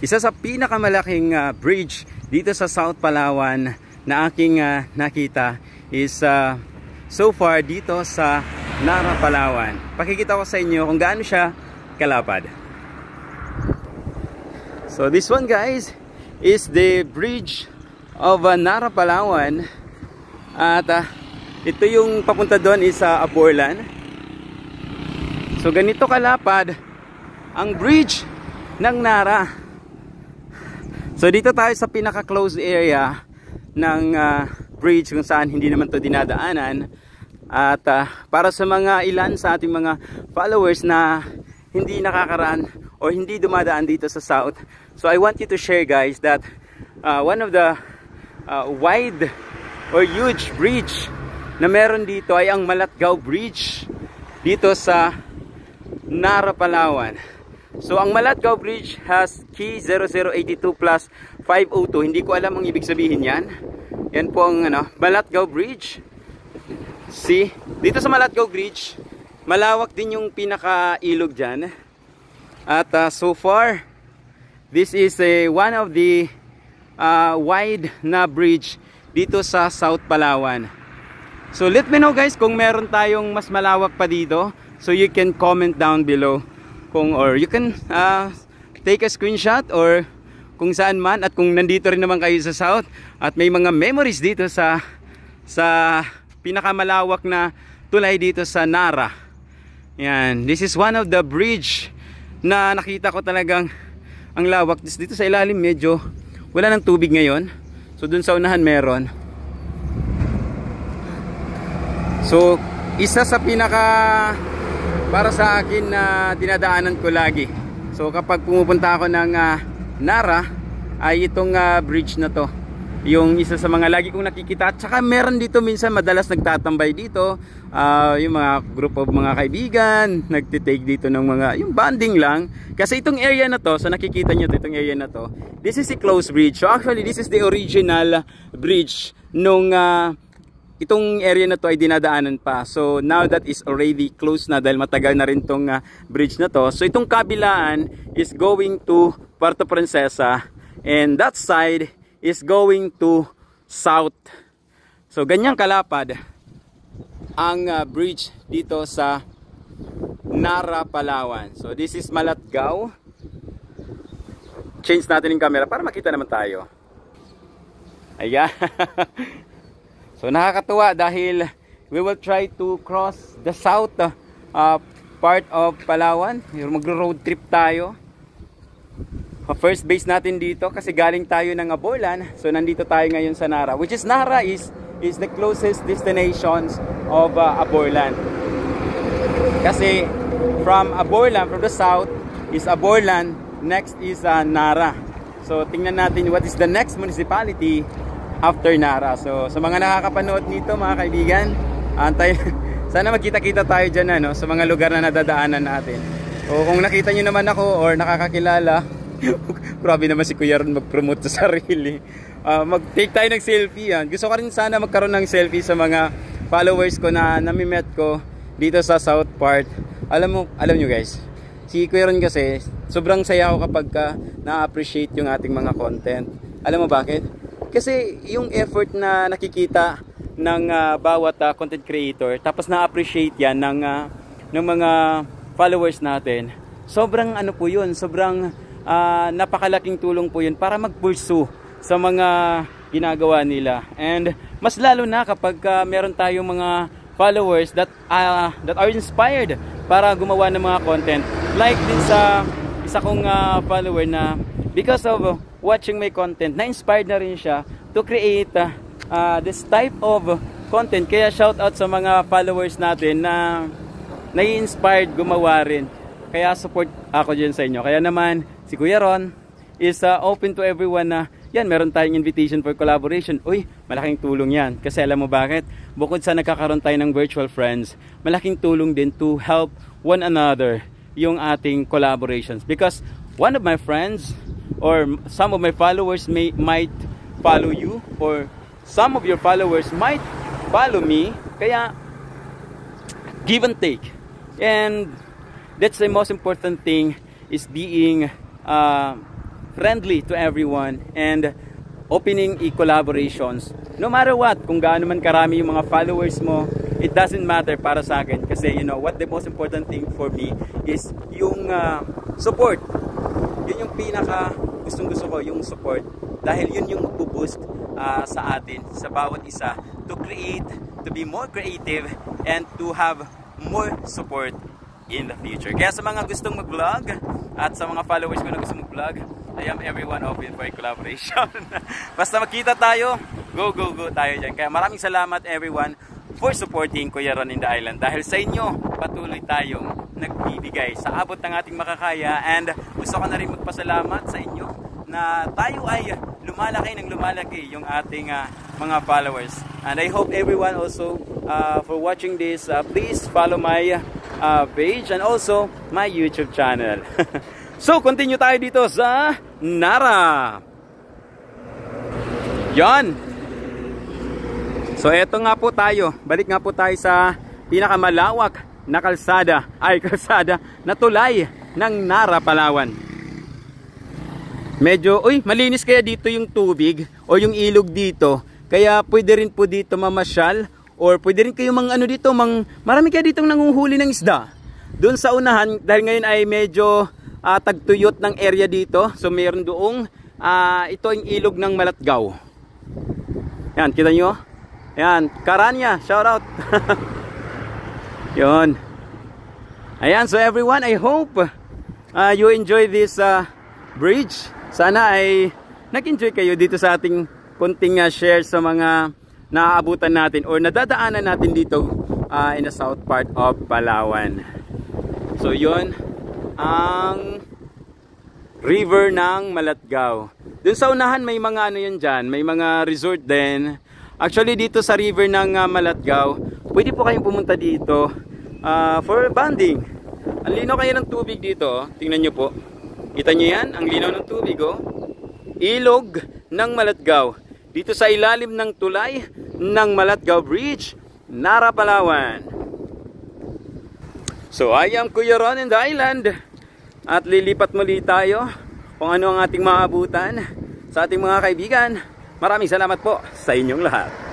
Isa sa pinakamalaking bridge dito sa South Palawan na aking nakita is so far dito sa Nara, Palawan. Pakikita ko sa inyo kung gaano siya kalapad. So this one guys is the bridge of Nara, Palawan. At ito yung papunta doon is Aborlan. So ganito kalapad ang bridge ng Nara. So dito tayo sa pinaka-closed area ng bridge kung saan hindi naman to dinadaanan. At para sa mga ilan sa ating mga followers na hindi nakakaraan o hindi dumadaan dito sa South, so I want you to share guys that one of the wide or huge bridge na meron dito ay ang Malatgao Bridge dito sa Nara, Palawan. So ang Malatgao Bridge has key 0082 plus 502. Hindi ko alam ang ibig sabihin yan. Yan po ang Malatgao Bridge. See, dito sa Malatgao Bridge, malawak din yung pinaka-ilog dyan. At so far, this is one of the wide na bridge dito sa South Palawan. So let me know guys kung meron tayong mas malawak pa dito. So you can comment down below or you can take a screenshot or kung saan man, at kung nandito rin naman kayo sa South at may mga memories dito sa pinakamalawak na tulay dito sa Nara. Yan, this is one of the bridge na nakita ko talagang ang lawak. Dito sa ilalim medyo wala ng tubig ngayon. So dun sa unahan meron. So isa sa pinaka para sa akin na dinadaanan ko lagi. So kapag pumupunta ako ng Nara ay itong bridge na to yung isa sa mga lagi kong nakikita. At saka meron dito minsan madalas nagtatambay dito yung mga group of mga kaibigan, nagtitake dito ng mga yung bonding lang. Kasi itong area na to, so nakikita nyo itong area na to, this is a closed bridge. So actually this is the original bridge nung itong area na to ay dinadaanan pa. So now that is already closed na dahil matagal na rin tong bridge na to. So itong kabilaan is going to Puerto Princesa and that side is going to South. So ganyang kalapad ang bridge dito sa Nara, Palawan. So this is Malatgao. Change natin yung camera para makita naman tayo. Ayan. So nakakatuwa dahil we will try to cross the south part of Palawan. Magro-road trip tayo. First base natin dito kasi galing tayo ng Aborlan. So nandito tayo ngayon sa Nara, which is Nara is the closest destinations of Aborlan. Kasi from Aborlan, from the south is Aborlan, next is Nara. So tingnan natin what is the next municipality after Nara. So sa mga nakakapanood nito mga kaibigan, sana magkita-kita tayo dyan sa mga lugar na nadadaanan natin. O kung nakita nyo naman ako or nakakakilala, grabe naman si Kuya Ron mag-promote sa sarili. Mag-take tayo ng selfie yan. Gusto ko rin sana magkaroon ng selfie sa mga followers ko na nami-met ko dito sa South part. Alam nyo guys, si Kuya Ron kasi sobrang saya ako kapag na-appreciate yung ating mga content. Alam mo bakit? Kasi yung effort na nakikita ng bawat content creator, tapos na-appreciate yan ng mga followers natin, sobrang po yun, sobrang napakalaking tulong po yun para mag-pursue sa mga ginagawa nila. And mas lalo na kapag meron tayong mga followers that are inspired para gumawa ng mga content. Like din sa isa kong follower na because of watching my content, na-inspired na rin siya to create this type of content. Kaya shout out sa mga followers natin na nai-inspired gumawa rin. Kaya support ako dyan sa inyo. Kaya naman si Kuya Ron is open to everyone na yan, meron tayong invitation for collaboration. Uy, malaking tulong yan. Kasi alam mo bakit? Bukod sa nagkakaroon tayo ng virtual friends, malaking tulong din to help one another yung ating collaborations. Because one of my friends or some of my followers might follow you, or some of your followers might follow me. Kaya give and take. And that's the most important thing, is being friendly to everyone and opening collaborations. No matter what, kung gaano man karami yung mga followers mo, it doesn't matter para sa akin. Kasi you know what, the most important thing for me is yung support. Yun yung pinaka gustong gusto ko, yung support. Dahil yun yung mag-boost sa atin, sa bawat isa, to create, to be more creative, and to have more support in the future. Kaya sa mga gustong mag-vlog at sa mga followers ko na gustong mag-vlog, I am everyone open for a collaboration. Basta makita tayo, go tayo dyan. Kaya maraming salamat everyone for supporting Kuya Ron in the Island. Dahil sa inyo, patuloy tayong nagbibigay sa abot ng ating makakaya. And gusto ko na rin magpasalamat sa inyo na tayo ay lumalaki yung ating mga followers. And I hope everyone also for watching this, please follow my page and also my YouTube channel. So, continue tayo dito sa Nara. Yan. So, eto nga po tayo. Balik nga po tayo sa pinakamalawak na kalsada na tulay ng Nara, Palawan. Medyo, malinis kaya dito yung tubig o yung ilog dito. Kaya pwede rin po dito mamasyal or pwede rin kayo dito, marami kaya ditong nanguhuli ng isda. Doon sa unahan, dahil ngayon ay medyo tagtuyot ng area dito. So meron doong ito yung ilog ng Malatgaw. Yan, kita nyo? Yan, Karanya, shout out. Yun. Ayan, so everyone, I hope you enjoy this bridge. Sana ay nag-enjoy kayo dito sa ating kunting share sa mga naaabutan natin or nadadaanan natin dito in the south part of Palawan. So yun ang river ng Malatgaw. Dun sa unahan may mga yan dyan, may mga resort din. Actually dito sa river ng Malatgaw, pwede po kayong pumunta dito for bonding. Ang linaw kayo ng tubig dito, tingnan nyo po. Kita nyo yan, ang linaw ng tubig Ilog ng Malatgaw. Dito sa ilalim ng tulay ng Malatgaw Bridge, Nara, Palawan. So I am Kuya Ron in the Island. At lilipat muli tayo kung ano ang ating maabutan sa ating mga kaibigan. Maraming salamat po sa inyong lahat.